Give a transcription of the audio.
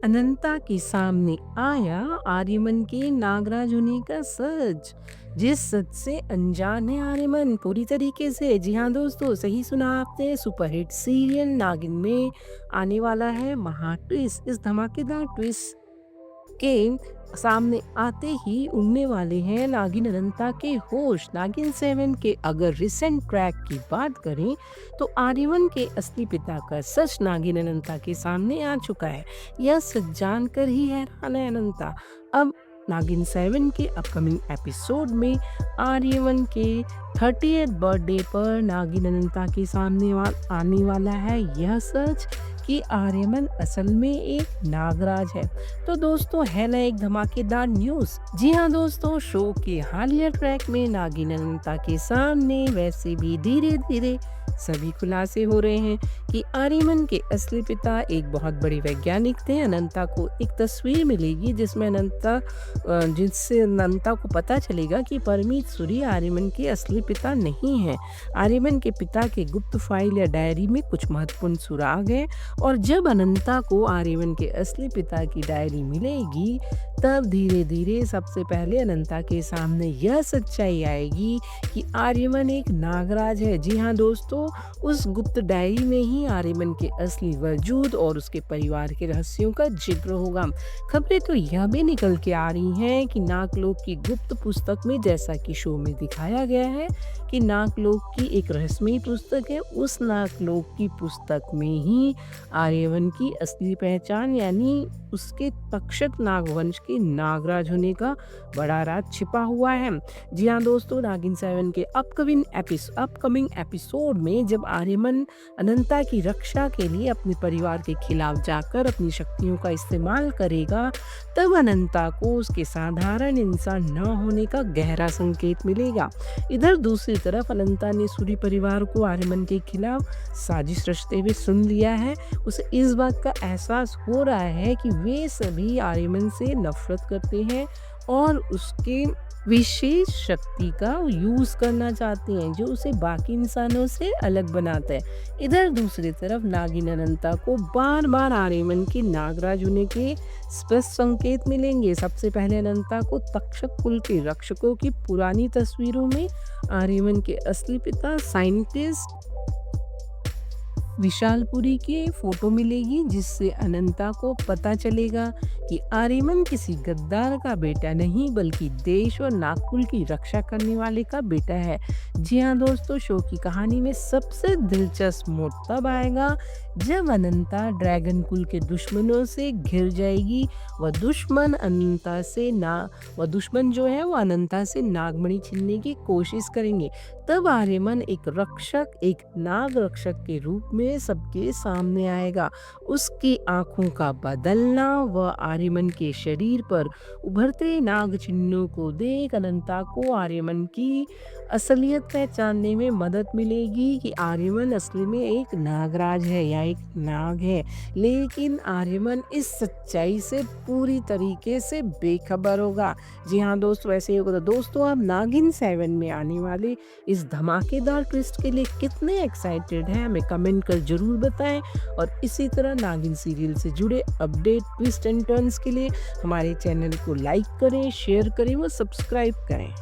अनंता के सामने आया आर्यमन के नागराज होने का सच। जिस सच से अनजान है आर्यमन पूरी तरीके से। जी हाँ दोस्तों, सही सुना आपने। सुपरहिट सीरियल नागिन में आने वाला है महा ट्विस्ट। इस धमाकेदार ट्विस्ट के सामने आते ही उड़ने वाले हैं नागिन अनंता के होश। नागिन 7 के अगर रिसेंट ट्रैक की बात करें तो आर्यमन के असली पिता का सच नागिन अनंता के सामने आ चुका है। यह सच जानकर ही हैरान है अनंता। अब नागिन 7 के अपकमिंग एपिसोड में आर्यमन के 30th बर्थडे पर नागिन अनंता के सामने आने वाला है यह सच कि आर्यमन असल में एक नागराज है। तो दोस्तों, है ना एक धमाकेदार न्यूज़। जी हाँ दोस्तों, शो के हालिया ट्रैक में नागिन अनंता के सामने वैसे भी धीरे धीरे सभी खुलासे हो रहे हैं कि आर्यमन के असली पिता एक बहुत बड़े वैज्ञानिक थे। अनंता को एक तस्वीर मिलेगी जिससे अनंता को पता चलेगा कि परमीत सूरी आर्यमन के असली पिता नहीं है। आर्यमन के पिता के गुप्त फाइल या डायरी में कुछ महत्वपूर्ण सुराग है। और जब अनंता को आर्यमन के असली पिता की डायरी मिलेगी तब धीरे धीरे सबसे पहले अनंता के सामने यह सच्चाई आएगी कि आर्यमन एक नागराज है। जी हाँ दोस्तों, उस गुप्त डायरी में ही आर्यमन के असली वजूद और उसके परिवार के रहस्यों का जिक्र होगा। खबरें तो यह भी निकल के आ रही हैं कि नागलोक की गुप्त पुस्तक में, जैसा कि शो में दिखाया गया है कि नागलोक की एक रहस्यमयी पुस्तक है, उस नागलोक की पुस्तक में ही आर्यमन की असली पहचान यानी उसके तक्षक नागवंश के नागराज होने का बड़ा राज छिपा हुआ है। जी हाँ दोस्तों, नागिन 7 के अपकमिंग एपिसोड में जब आर्यमन अनंता की रक्षा के लिए अपने परिवार के खिलाफ जाकर अपनी शक्तियों का इस्तेमाल करेगा तब अनंता को उसके साधारण इंसान न होने का गहरा संकेत मिलेगा। इधर दूसरी तरफ अनंता ने सूरी परिवार को आर्यमन के खिलाफ साजिश रचते हुए सुन लिया है। उसे इस बात का एहसास हो रहा है कि वे सभी आर्यमन से नफरत करते हैं और उसके विशेष शक्ति का यूज करना चाहते हैं जो उसे बाकी इंसानों से अलग बनाता है। इधर दूसरी तरफ नागिन अनंता को बार बार आर्यमन के नागराज होने के स्पष्ट संकेत मिलेंगे। सबसे पहले अनंता को तक्षक कुल के रक्षकों की पुरानी तस्वीरों में आर्यमन के असली पिता साइंटिस्ट विशालपुरी की फोटो मिलेगी, जिससे अनंता को पता चलेगा कि आर्यमन किसी गद्दार का बेटा नहीं बल्कि देश और नागकुल की रक्षा करने वाले का बेटा है। जी हाँ दोस्तों, शो की कहानी में सबसे दिलचस्प मोड़ तब आएगा जब अनंता ड्रैगन कुल के दुश्मनों से घिर जाएगी। वह दुश्मन जो है वो अनंता से नागमणि छीनने की कोशिश करेंगे। तब आर्यमन एक नाग रक्षक के रूप में सबके सामने आएगा। उसकी आंखों का बदलना व आर्यमन के शरीर पर उभरते नाग चिन्हों को देख अनंता को आर्यमन की असलियत पहचानने में मदद मिलेगी कि आर्यमन असली में एक नागराज है या एक नाग है। लेकिन आर्यमन इस सच्चाई से पूरी तरीके से बेखबर होगा। जी हाँ दोस्तों, ऐसे ही होगा। तो दोस्तों, आप नागिन 7 में आने वाले इस धमाकेदार ट्विस्ट के लिए कितने एक्साइटेड हैं हमें कमेंट कर जरूर बताएं। और इसी तरह नागिन सीरियल से जुड़े अपडेट, ट्विस्ट एंड टर्न्स के लिए हमारे चैनल को लाइक करें, शेयर करें व सब्सक्राइब करें।